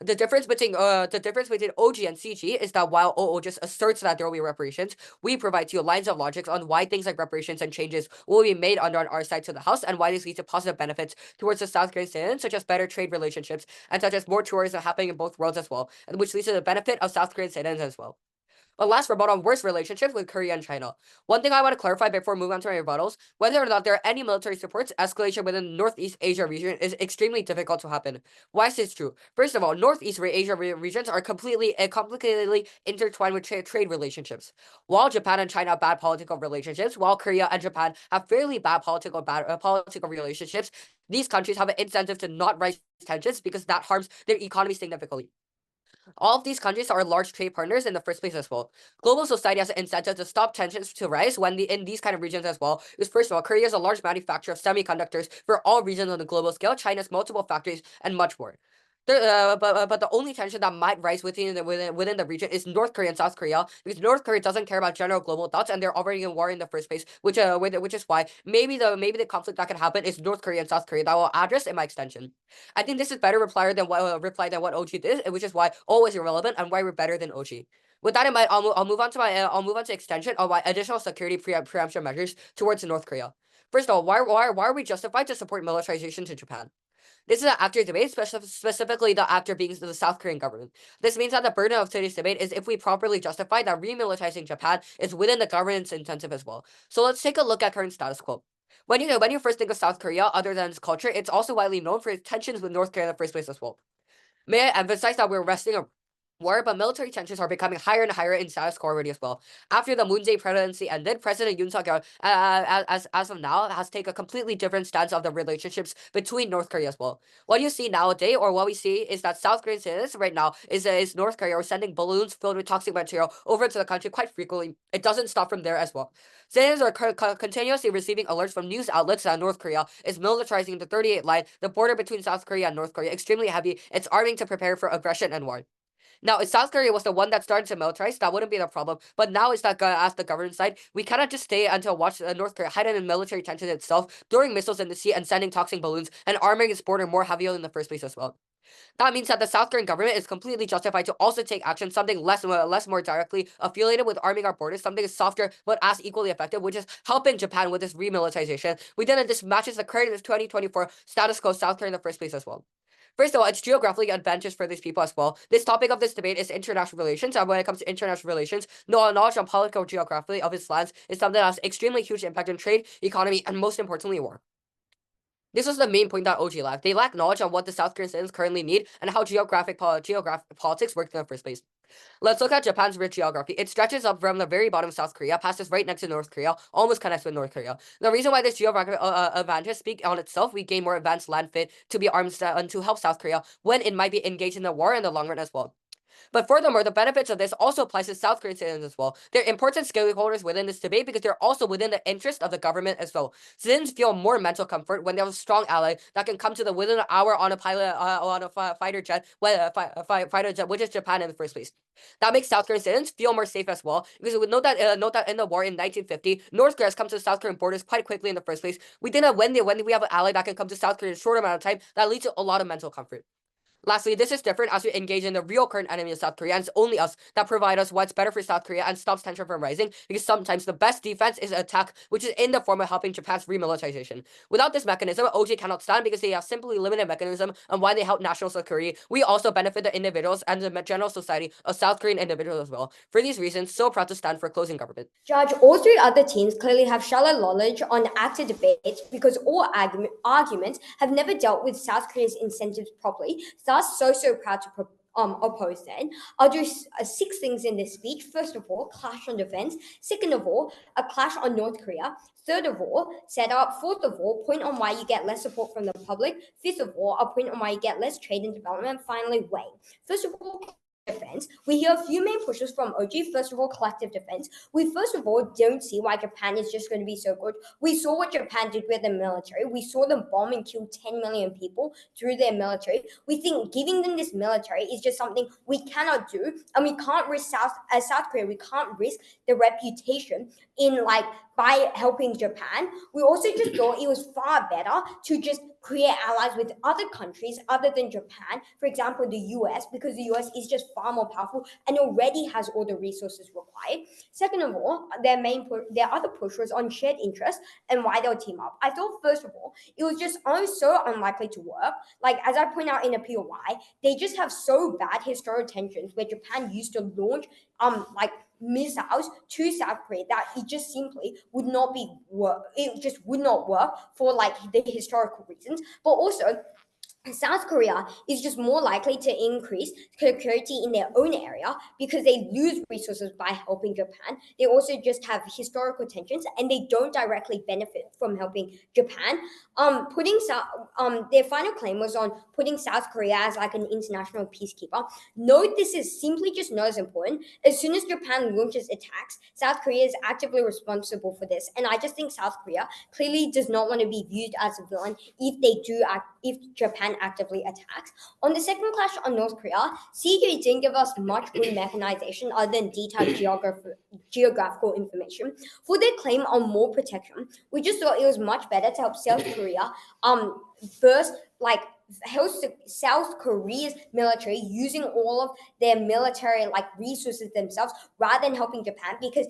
The difference between OG and CG is that while OO just asserts that there will be reparations, we provide to you lines of logic on why things like reparations and changes will be made under on our side to the House and why this leads to positive benefits towards the South Korean citizens, such as better trade relationships and such as more tourism happening in both worlds as well, and which leads to the benefit of South Korean citizens as well. But last rebuttal on worse relationships with Korea and China. One thing I want to clarify before moving on to my rebuttals, whether or not there are any military supports, escalation within the Northeast Asia region is extremely difficult to happen. Why is this true? First of all, Northeast Asia regions are completely intertwined with trade relationships. While Japan and China have bad political relationships, while Korea and Japan have fairly bad political relationships, these countries have an incentive to not raise tensions because that harms their economy significantly. All of these countries are large trade partners in the first place as well. Global society has an incentive to stop tensions to rise in these kind of regions as well. Because first of all, Korea is a large manufacturer of semiconductors for all regions on the global scale, China's multiple factories, and much more. But the only tension that might rise within the region is North Korea and South Korea, because North Korea doesn't care about general global thoughts and they're already in war in the first place, which is why maybe the conflict that can happen is North Korea and South Korea that will address in my extension. I think this is better reply than what OG did, which is why O is irrelevant and why we're better than OG. With that in mind, I'll move on to extension of my additional security preemption measures towards North Korea. First of all, why are we justified to support militarization to Japan? This is an actor debate, specifically the actor being the South Korean government. This means that the burden of today's debate is if we properly justify that remilitarizing Japan is within the government's incentive as well. So let's take a look at current status quo. When you first think of South Korea, other than its culture, it's also widely known for its tensions with North Korea in the first place as well. May I emphasize that we're resting war, but military tensions are becoming higher and higher in South Korea already as well. After the Moon Jae presidency ended, President Yoon Suk-yeol, as of now, has taken a completely different stance of the relationships between North Korea as well. What you see nowadays, or what we see, is that South Korean citizens right now is North Korea are sending balloons filled with toxic material over to the country quite frequently. It doesn't stop from there as well. Citizens are continuously receiving alerts from news outlets that North Korea is militarizing the 38 line, the border between South Korea and North Korea, extremely heavy. It's arming to prepare for aggression and war. Now, if South Korea was the one that started to militarize, that wouldn't be the problem. But now it's that as the government side, we cannot just stay until watch North Korea hide in military tension itself, throwing missiles in the sea and sending toxic balloons and arming its border more heavily in the first place as well. That means that the South Korean government is completely justified to also take action, something less more directly affiliated with arming our borders, something softer but as equally effective, which is helping Japan with this remilitarization. This matches the current 2024 status quo South Korea in the first place as well. First of all, it's geographically advantageous for these people as well. This topic of this debate is international relations, and when it comes to international relations, knowledge on political geography of its lands is something that has extremely huge impact on trade, economy, and most importantly, war. This was the main point that OG lacked. They lack knowledge on what the South Korean citizens currently need and how geographic politics work in the first place. Let's look at Japan's rich geography. It stretches up from the very bottom of South Korea, passes right next to North Korea, almost connects with North Korea. The reason why this geographic advantage speak on itself, we gain more advanced land fit to be armed and to help South Korea when it might be engaged in the war in the long run as well. But furthermore, the benefits of this also applies to South Korean citizens as well. They're important stakeholders within this debate because they're also within the interest of the government as well. Citizens feel more mental comfort when they have a strong ally that can come to them within an hour on a pilot on a fighter jet, fighter jet, which is Japan in the first place. That makes South Korean citizens feel more safe as well because we note that in the war in 1950, North Korea has come to the South Korean borders quite quickly in the first place. We think that when we have an ally that can come to South Korea in a short amount of time, that leads to a lot of mental comfort. Lastly, this is different as we engage in the real current enemy of South Korea, and it's only us that provide us what's better for South Korea and stops tension from rising, because sometimes the best defense is attack, which is in the form of helping Japan's remilitarization. Without this mechanism, OJ cannot stand because they have simply limited mechanism on why they help national security. We also benefit the individuals and the general society of South Korean individuals as well. For these reasons, so proud to stand for closing government. Judge, all three other teams clearly have shallow knowledge on active debates because all arguments have never dealt with South Korea's incentives properly. Thus, so proud to oppose then. I'll do 6 things in this speech. First of all, clash on defense. Second of all, a clash on North Korea. Third of all, set up. Fourth of all, point on why you get less support from the public. Fifth of all, a point on why you get less trade and development. Finally, weight. First of all, defense. We hear a few main pushes from OG. First of all, collective defense. We first of all don't see why Japan is just going to be so good. We saw what Japan did with the military. We saw them bomb and kill 10 million people through their military. We think giving them this military is just something we cannot do, and we can't risk South Korea. We can't risk the reputation in by helping Japan. We also just thought it was far better to just create allies with other countries other than Japan, for example, the US, because the US is just far more powerful and already has all the resources required. Second of all, their other push was on shared interest and why they'll team up. I thought, first of all, it was just so unlikely to work. As I point out in a POI, they just have so bad historical tensions where Japan used to launch missiles to South Korea that it just simply would not work. It just would not work for the historical reasons, but also South Korea is just more likely to increase security in their own area because they lose resources by helping Japan. They also just have historical tensions and they don't directly benefit from helping Japan. Their final claim was on putting South Korea as an international peacekeeper. Note this is simply just not as important. As soon as Japan launches attacks, South Korea is actively responsible for this. And I just think South Korea clearly does not want to be viewed as a villain if Japan actively attacks. On the second clash on North Korea, CJ didn't give us much good mechanization other than detailed geographical information. For their claim on more protection, we just thought it was much better to help South Korea first help South Korea's military using all of their military resources themselves rather than helping Japan, because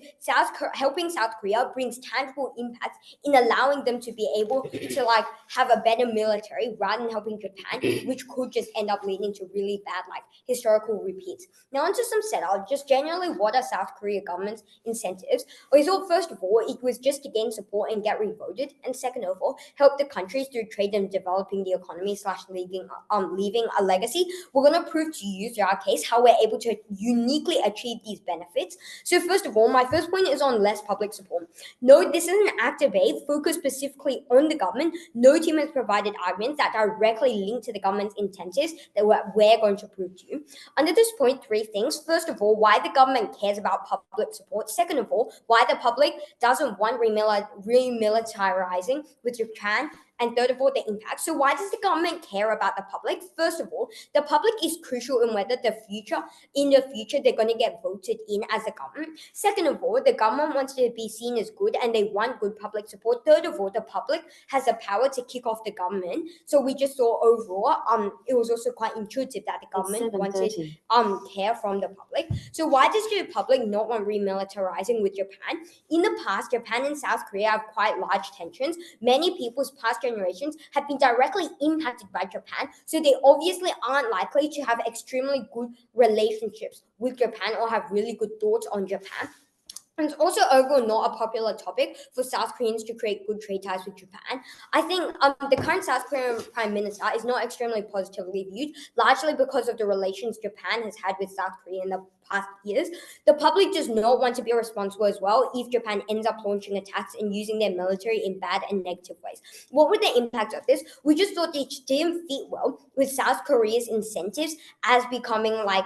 helping South Korea brings tangible impacts in allowing them to be able to have a better military rather than helping Japan, which could just end up leading to really bad historical repeats. Now onto some setup. Just generally, what are South Korea government's incentives? We thought first of all it was just to gain support and get revoted, and second of all help the countries through trade and developing the economy / leaving a legacy. We're going to prove to you through our case how we're able to uniquely achieve these benefits. So first of all, my first point is on less public support. No, this is an act debate focused specifically on the government. No team has provided arguments that directly link to the government's incentives that we're going to prove to you. Under this point, three things. First of all, why the government cares about public support. Second of all, why the public doesn't want remilitarizing with Japan. And third of all, the impact. So why does the government care about the public? First of all, the public is crucial in whether in the future, they're going to get voted in as a government. Second of all, the government wants to be seen as good and they want good public support. Third of all, the public has the power to kick off the government. So we just saw overall, it was also quite intuitive that the government wanted care from the public. So why does the public not want remilitarizing with Japan? In the past, Japan and South Korea have quite large tensions. Many people's past generations have been directly impacted by Japan, so they obviously aren't likely to have extremely good relationships with Japan or have really good thoughts on Japan. And it's also overall not a popular topic for South Koreans to create good trade ties with Japan. I think the current South Korean Prime Minister is not extremely positively viewed, largely because of the relations Japan has had with South Korea in the past years. The public does not want to be responsible as well if Japan ends up launching attacks and using their military in bad and negative ways. What were the impacts of this? We just thought it didn't fit well with South Korea's incentives as becoming like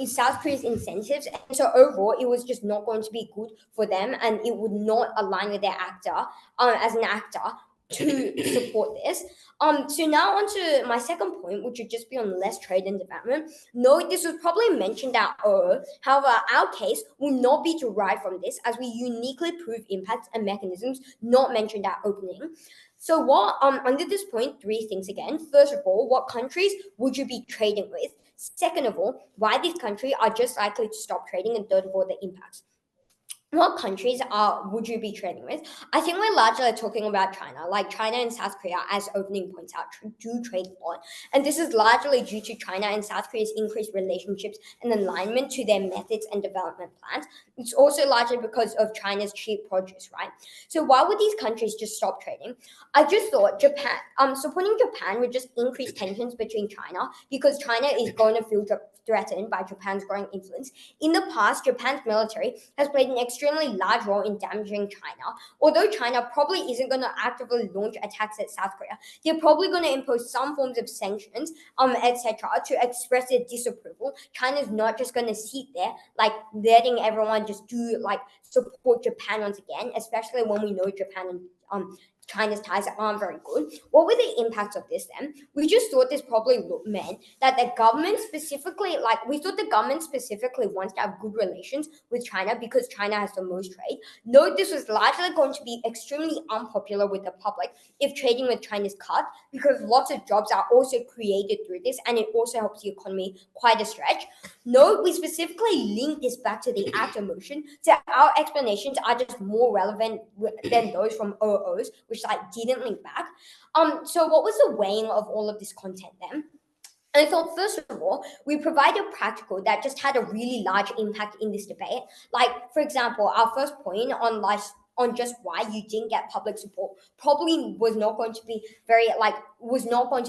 South Korea's incentives, and so overall it was just not going to be good for them, and it would not align with their actor as an actor to support this. So now on to my second point, which would just be on less trade and development. No, this was probably mentioned at all. However, our case will not be derived from this, as we uniquely prove impacts and mechanisms not mentioned at opening. So what under this point, three things again. First of all, what countries would you be trading with? Second of all, why these countries are just likely to stop trading, and third of all, the impacts. What countries would you be trading with? I think we're largely talking about China. Like China and South Korea, as opening points out, do trade a lot. And this is largely due to China and South Korea's increased relationships and alignment to their methods and development plans. It's also largely because of China's cheap produce, right? So why would these countries just stop trading? I just thought Japan, supporting Japan would just increase tensions between China, because China is going to feel threatened by Japan's growing influence. In the past, Japan's military has played an extremely large role in damaging China. Although China probably isn't going to actively launch attacks at South Korea, they're probably going to impose some forms of sanctions, etc., to express their disapproval. China's not just going to sit there, like letting everyone just do like support Japan once again, especially when we know Japan and China's ties aren't very good. What were the impacts of this then? We just thought this probably meant that the government specifically, wants to have good relations with China because China has the most trade. Note this was largely going to be extremely unpopular with the public if trading with China is cut, because lots of jobs are also created through this, and it also helps the economy quite a stretch. Note we specifically link this back to the act of motion, so our explanations are just more relevant than those from OOs, which didn't link back. So what was the weighing of all of this content then? And I thought, first of all, we provided a practical that just had a really large impact in this debate. Like, for example, our first point on just why you didn't get public support probably was not going to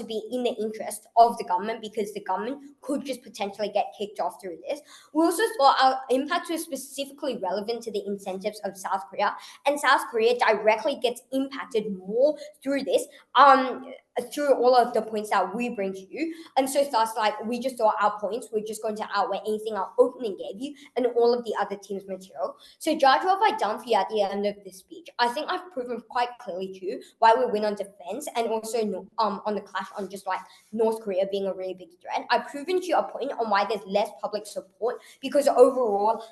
be in the interest of the government, because the government could just potentially get kicked off through this. We also thought our impacts were specifically relevant to the incentives of South Korea, and South Korea directly gets impacted more through this, through all of the points that we bring to you. And so thus, we just thought our points were just going to outweigh anything our opening gave you and all of the other team's material. So judge what I've done for you at the end of this speech. I think I've proven quite clearly to you why we win on defense, and also on the clash on just North Korea being a really big threat. I've proven to you a point on why there's less public support, because overall,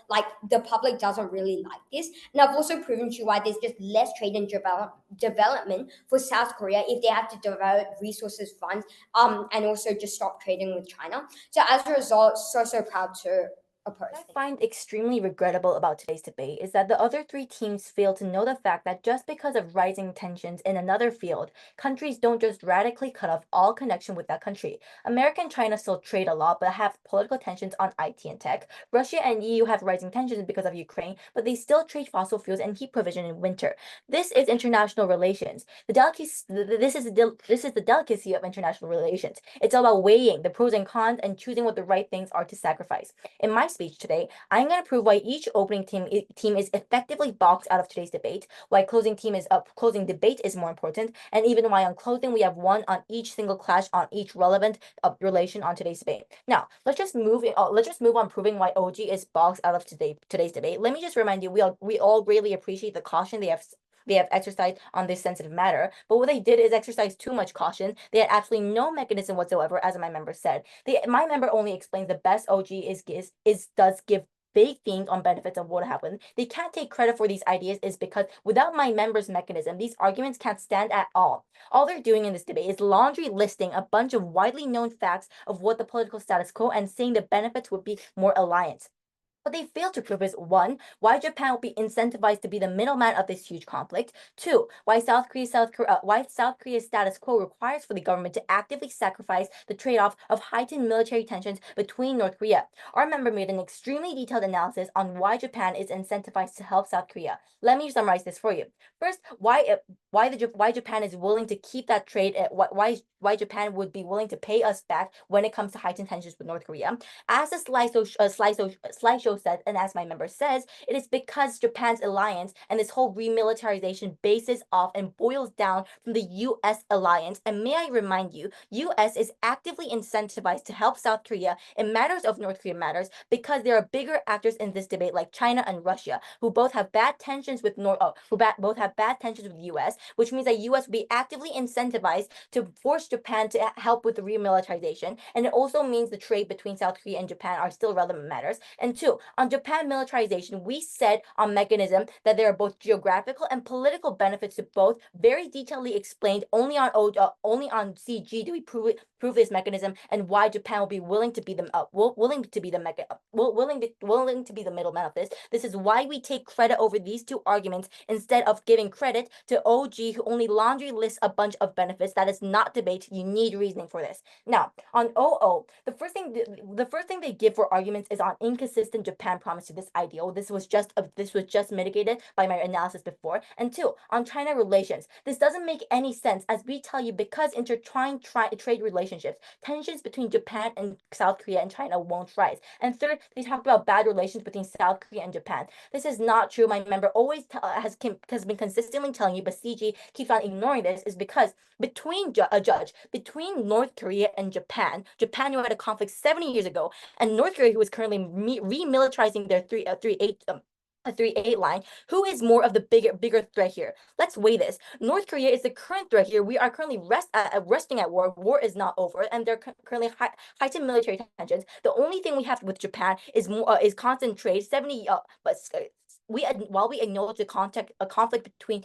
the public doesn't really like this. And I've also proven to you why there's just less trade and development for South Korea if they have to develop resources, funds, and also just stop trading with China. So as a result, so proud to oppose. What I find extremely regrettable about today's debate is that the other three teams fail to know the fact that just because of rising tensions in another field, countries don't just radically cut off all connection with that country. America and China still trade a lot, but have political tensions on IT and tech. Russia and EU have rising tensions because of Ukraine, but they still trade fossil fuels and heat provision in winter. This is international relations. This is the delicacy of international relations. It's all about weighing the pros and cons and choosing what the right things are to sacrifice. In my speech today, I'm going to prove why each opening team is effectively boxed out of today's debate, why closing debate is more important, and even why on closing we have one on each single clash on each relevant relation on today's debate. Now, let's just move on proving why OG is boxed out of today's debate. Let me just remind you, we all greatly appreciate the caution they have exercised on this sensitive matter, but what they did is exercise too much caution. They had absolutely no mechanism whatsoever, as my member said. My member only explains the best OG does give vague themes on benefits of what happened. They can't take credit for these ideas is because without my member's mechanism, these arguments can't stand at all. All they're doing in this debate is laundry listing a bunch of widely known facts of what the political status quo and saying the benefits would be more alliance. What they fail to prove is one, why Japan will be incentivized to be the middleman of this huge conflict. Two, why South Korea's status quo requires for the government to actively sacrifice the trade-off of heightened military tensions between North Korea. Our member made an extremely detailed analysis on why Japan is incentivized to help South Korea. Let me summarize this for you. First, why Japan is willing to keep that trade. Why Japan would be willing to pay us back when it comes to heightened tensions with North Korea. As the slideshow said, and as my member says, it is because Japan's alliance and this whole remilitarization bases off and boils down from the US alliance. And may I remind you, US is actively incentivized to help South Korea in matters of North Korea matters because there are bigger actors in this debate like China and Russia, who both have bad tensions with both have bad tensions with US, which means that US will be actively incentivized to force Japan to help with the remilitarization. And it also means the trade between South Korea and Japan are still relevant matters. And two, on Japan militarization, we said on mechanism that there are both geographical and political benefits to both, very detailedly explained only on CG do we prove this mechanism and why Japan will be willing to be the middleman of this. This is why we take credit over these two arguments instead of giving credit to OG, who only laundry lists a bunch of benefits. That is not debate. You need reasoning for this. Now, on OO, the first thing they give for arguments is on inconsistent Japan promise to this ideal. This was just mitigated by my analysis before. And two, on China relations, this doesn't make any sense as we tell you because intertwined trade relationships, tensions between Japan and South Korea and China won't rise. And third, they talk about bad relations between South Korea and Japan. This is not true. My member always has been consistently telling you, but CG keeps on ignoring this, is because between North Korea and Japan, who had a conflict 70 years ago, and North Korea, who is currently remilitarizing their 3-8 line, who is more of the bigger threat here? Let's weigh this. North Korea is the current threat here. We are currently resting at war. War is not over, and there are currently heightened military tensions. The only thing we have with Japan is constant trade. While we acknowledge a conflict between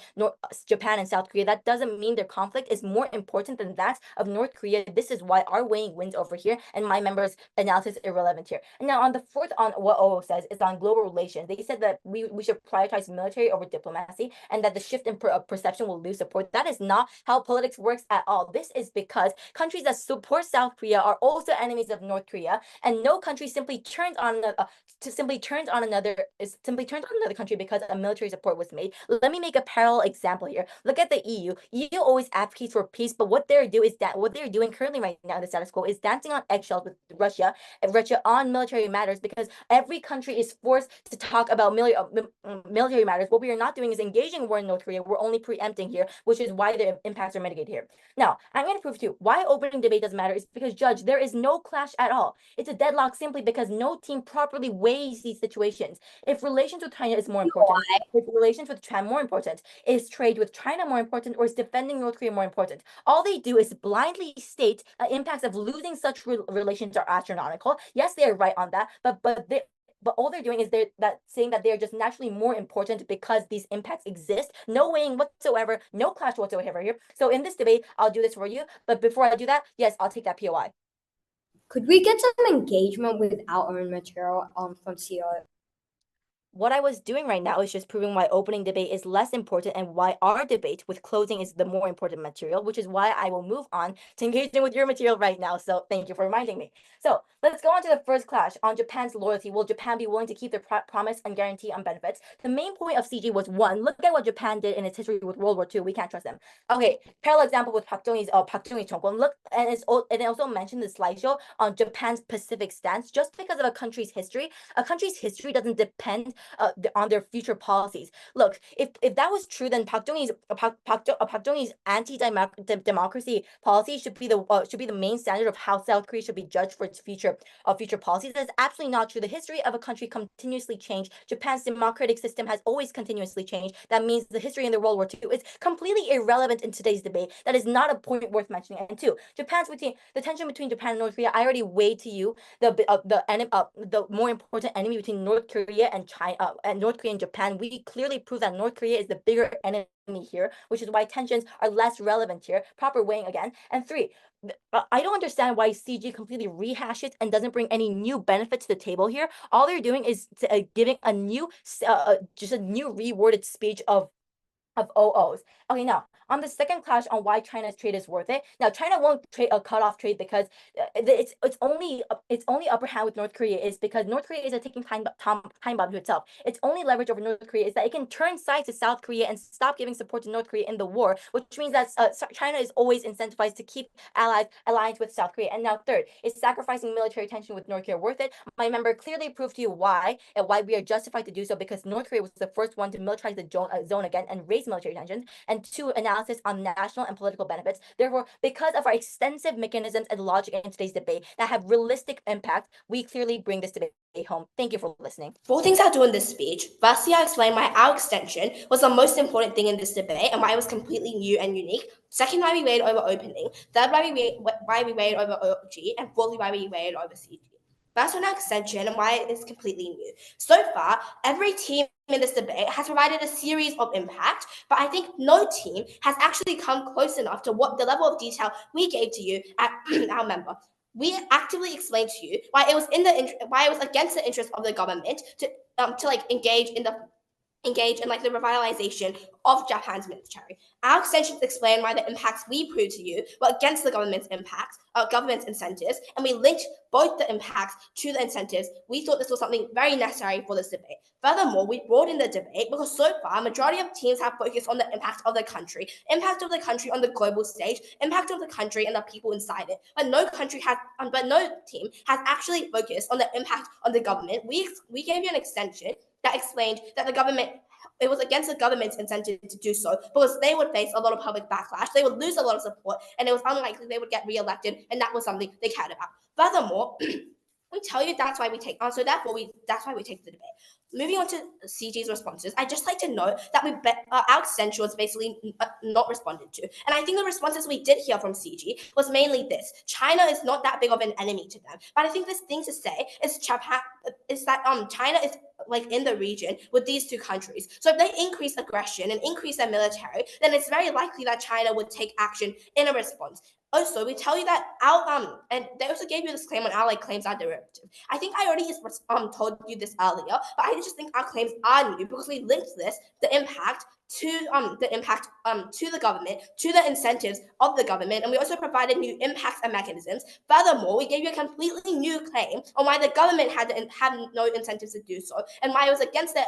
Japan and South Korea, that doesn't mean their conflict is more important than that of North Korea. This is why our weighing wins over here, and my members' analysis is irrelevant here. And now on the fourth, on what OO says is on global relations. They said that we should prioritize military over diplomacy, and that the shift in perception will lose support. That is not how politics works at all. This is because countries that support South Korea are also enemies of North Korea, and no country simply turns on another country because a military support was made. Let me make a parallel example here. Look at the EU. EU always advocates for peace, but what they're doing currently right now in the status quo is dancing on eggshells with Russia on military matters, because every country is forced to talk about military matters. What we are not doing is engaging war in North Korea. We're only preempting here, which is why the impacts are mitigated here. Now, I'm going to prove to you why opening debate doesn't matter is because, Judge, there is no clash at all. It's a deadlock simply because no team properly weighs these situations. If relations with China is more important, if relations with Japan more important, is trade with China more important, or is defending North Korea more important? All they do is blindly state impacts of losing such relations are astronomical. Yes, they are right on that, but all they're doing is saying that they're just naturally more important because these impacts exist. No weighing whatsoever, no clash whatsoever here. So in this debate, I'll do this for you. But before I do that, yes, I'll take that POI. Could we get some engagement with our own material from CO? What I was doing right now is just proving why opening debate is less important and why our debate with closing is the more important material, which is why I will move on to engaging with your material right now. So thank you for reminding me. So let's go on to the first clash on Japan's loyalty. Will Japan be willing to keep their promise and guarantee on benefits? The main point of CG was one, look at what Japan did in its history with World War II. We can't trust them. Okay, parallel example with Park Jong-hee's Chongkwon. Look, and it also mentioned the slideshow on Japan's Pacific stance. Just because of a country's history doesn't depend on their future policies. Look, if that was true, then Park Jong-hee's anti-democracy policy should be the main standard of how South Korea should be judged for its future policies. That's absolutely not true. The history of a country continuously changed. Japan's democratic system has always continuously changed. That means the history in the World War II is completely irrelevant in today's debate. That is not a point worth mentioning. And two, the tension between Japan and North Korea. I already weighed to you the more important enemy between North Korea and China and North Korea and Japan. We clearly prove that North Korea is the bigger enemy here, which is why tensions are less relevant here. Proper weighing again. And three, I don't understand why CG completely rehashes and doesn't bring any new benefit to the table here. All they're doing is giving a new, just a new reworded speech of OOs. Okay, now on the second clash on why China's trade is worth it. Now China won't cut off trade because it's only upper hand with North Korea is because North Korea is a taking time bomb to itself. Its only leverage over North Korea is that it can turn sides to South Korea and stop giving support to North Korea in the war, which means that China is always incentivized to keep alliance with South Korea. And now third, is sacrificing military tension with North Korea worth it? My member clearly proved to you why and why we are justified to do so, because North Korea was the first one to militarize the zone again and raise military tensions, and two, analysis on national and political benefits. Therefore, because of our extensive mechanisms and logic in today's debate that have realistic impact, we clearly bring this debate home. Thank you for listening. Four things I'll do in this speech. Firstly, I'll explain why our extension was the most important thing in this debate and why it was completely new and unique. Second, why we weighed over opening. Third, why we weighed over OG. And fourthly, why we weighed over CG. First on our extension and why it is completely new. So far, every team in this debate has provided a series of impact, but I think no team has actually come close enough to what the level of detail we gave to you at our member. We actively explained to you why it was why it was against the interest of the government to engage in the revitalization of Japan's military. Our extensions explain why the impacts we proved to you were against the government's incentives, and we linked both the impacts to the incentives. We thought this was something very necessary for this debate. Furthermore, we brought in the debate because so far, a majority of teams have focused on the impact of the country on the global stage, impact of the country and the people inside it. But no team has actually focused on the impact on the government. We gave you an extension that explained that it was against the government's incentive to do so because they would face a lot of public backlash, they would lose a lot of support, and it was unlikely they would get re-elected, and that was something they cared about. Furthermore, we tell you that's why we take the debate. Moving on to CG's responses, I'd just like to note that our extension was basically not responded to. And I think the responses we did hear from CG was mainly this: China is not that big of an enemy to them. But I think this thing to say is that China is in the region with these two countries. So if they increase aggression and increase their military, then it's very likely that China would take action in a response. Also, we tell you that and they also gave you this claim on our claims are derivative. I think I already told you this earlier, but I just think our claims are new because we linked the impact to the government, to the incentives of the government, and we also provided new impacts and mechanisms. Furthermore, we gave you a completely new claim on why the government had no incentives to do so, and why it was against the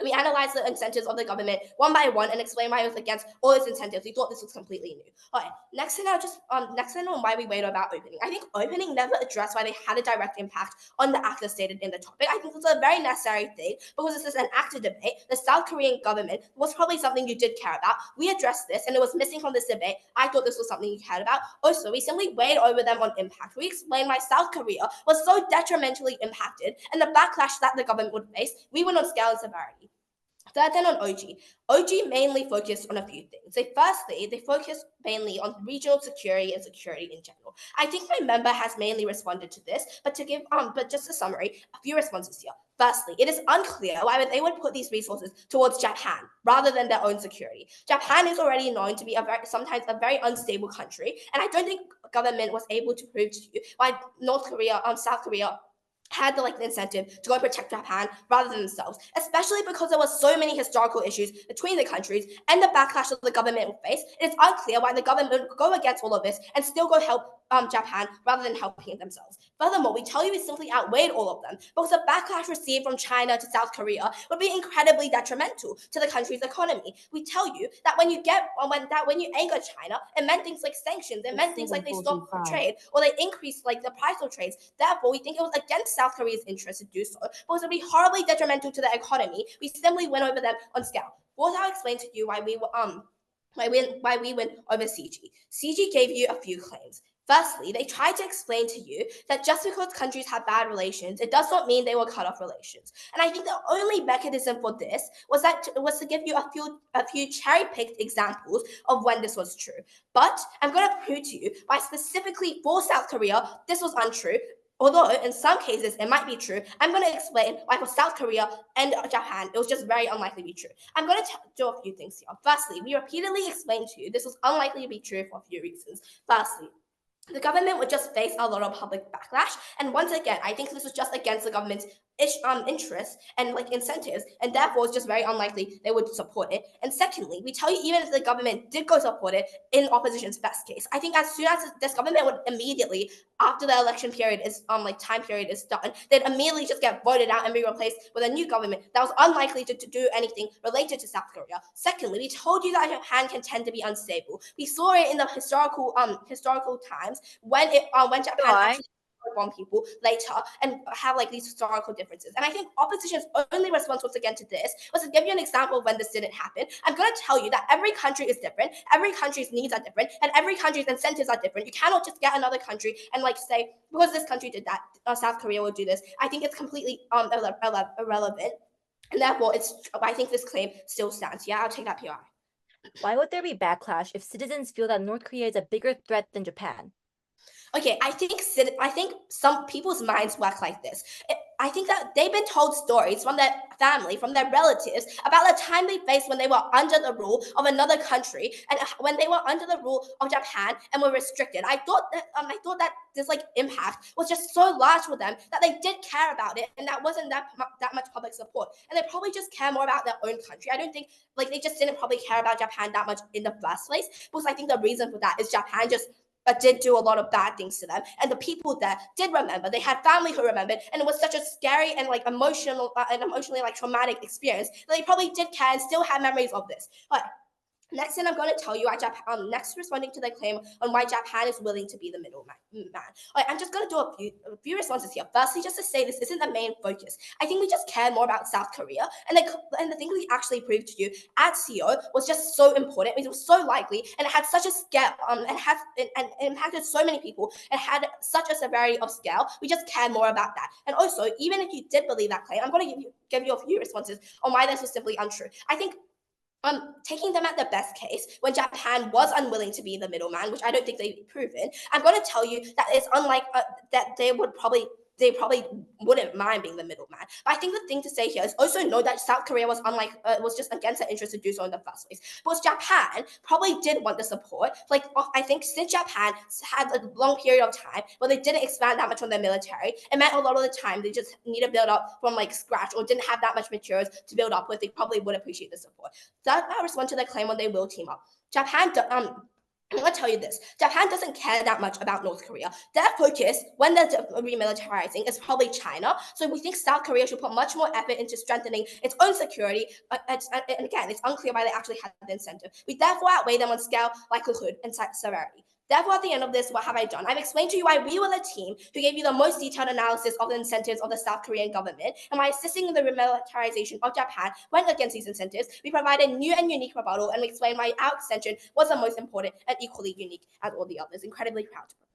we analyzed the incentives of the government one by one and explained why it was against all its incentives. We thought this was completely new. Okay, next thing on why we weighed about opening. I think opening never addressed why they had a direct impact on the actors stated in the topic. I think it's a very necessary thing because this is an active debate. The South Korean government was probably something you did care about. We addressed this and it was missing from this debate. I thought this was something you cared about. Also, we simply weighed over them on impact. We explained why South Korea was so detrimentally impacted and the backlash that the government would face. We went on scale and severity. Third, then on OG mainly focused on a few things. They focused mainly on regional security and security in general. I think my member has mainly responded to this, but just a summary, a few responses here. Firstly, it is unclear why they would put these resources towards Japan rather than their own security. Japan is already known to be sometimes a very unstable country, and I don't think government was able to prove to you why South Korea had the incentive to go protect Japan rather than themselves, especially because there were so many historical issues between the countries and the backlash that the government will face. It is unclear why the government would go against all of this and still go help Japan rather than helping themselves. Furthermore, we tell you it simply outweighed all of them because the backlash received from China to South Korea would be incredibly detrimental to the country's economy. We tell you that when you anger China, it meant things like sanctions, it meant things like they stopped trade or they increased the price of trades. Therefore, we think it was against South Korea's interest to do so because it would be horribly detrimental to the economy. We simply went over them on scale. Fourth, I'll explain to you why we went over CG. CG gave you a few claims. Firstly, they tried to explain to you that just because countries have bad relations, it does not mean they will cut off relations. And I think the only mechanism for this was to give you a few cherry-picked examples of when this was true. But I'm going to prove to you why specifically for South Korea, this was untrue. Although in some cases it might be true, I'm going to explain why for South Korea and Japan, it was just very unlikely to be true. I'm going to do a few things here. Firstly, we repeatedly explained to you this was unlikely to be true for a few reasons. Firstly, the government would just face a lot of public backlash. And once again, I think this was just against the government's interests and incentives, and therefore it's just very unlikely they would support it. And secondly, we tell you even if the government did go support it in opposition's best case, I think as soon as this government would immediately, after the election period is time period is done, they'd immediately just get voted out and be replaced with a new government that was unlikely to do anything related to South Korea. Secondly, we told you that Japan can tend to be unstable. We saw it in the historical times when Japan actually on people later and have these historical differences. And I think opposition's only response once again to this was to give you an example of when this didn't happen. I'm going to tell you that every country is different, every country's needs are different, and every country's incentives are different. You cannot just get another country and say, because this country did that, South Korea will do this. I think it's completely irrelevant. And therefore, I think this claim still stands. Yeah, I'll take that PR. Why would there be backlash if citizens feel that North Korea is a bigger threat than Japan? Okay, I think some people's minds work like this. I think that they've been told stories from their family, from their relatives, about the time they faced when they were under the rule of another country and when they were under the rule of Japan and were restricted. I thought that this impact was just so large for them that they did care about it, and that wasn't that much public support. And they probably just care more about their own country. I don't think they just didn't probably care about Japan that much in the first place, because I think the reason for that is Japan just did do a lot of bad things to them, and the people there did remember. They had family who remembered, and it was such a scary and emotionally traumatic experience that they probably did care and still have memories of this. But next thing I'm going to tell you, next responding to the claim on why Japan is willing to be the middleman. I'm just going to do a few responses here. Firstly, just to say this isn't the main focus. I think we just care more about South Korea, and the thing we actually proved to you at Seoul was just so important. It was so likely, and it had such a scale, and impacted so many people. It had such a severity of scale. We just care more about that. And also, even if you did believe that claim, I'm going to give you a few responses on why this was simply untrue. I think taking them at the best case, when Japan was unwilling to be the middleman, which I don't think they've proven, I'm going to tell you that it's unlike that they probably wouldn't mind being the middleman. But I think the thing to say here is also know that South Korea was was just against their interest to do so in the first place. Because Japan probably did want the support. I think since Japan had a long period of time where they didn't expand that much on their military, it meant a lot of the time they just need to build up from scratch or didn't have that much materials to build up with. They probably would appreciate the support. That respond to the claim when they will team up. I'm going to tell you this. Japan doesn't care that much about North Korea. Their focus when they're remilitarizing is probably China. So we think South Korea should put much more effort into strengthening its own security. And again, it's unclear why they actually had the incentive. We therefore outweigh them on scale, likelihood, and severity. Therefore, at the end of this, what have I done? I've explained to you why we were the team who gave you the most detailed analysis of the incentives of the South Korean government, and by assisting in the remilitarization of Japan went against these incentives. We provided new and unique rebuttal, and we explained why our extension was the most important and equally unique as all the others. Incredibly proud to provide.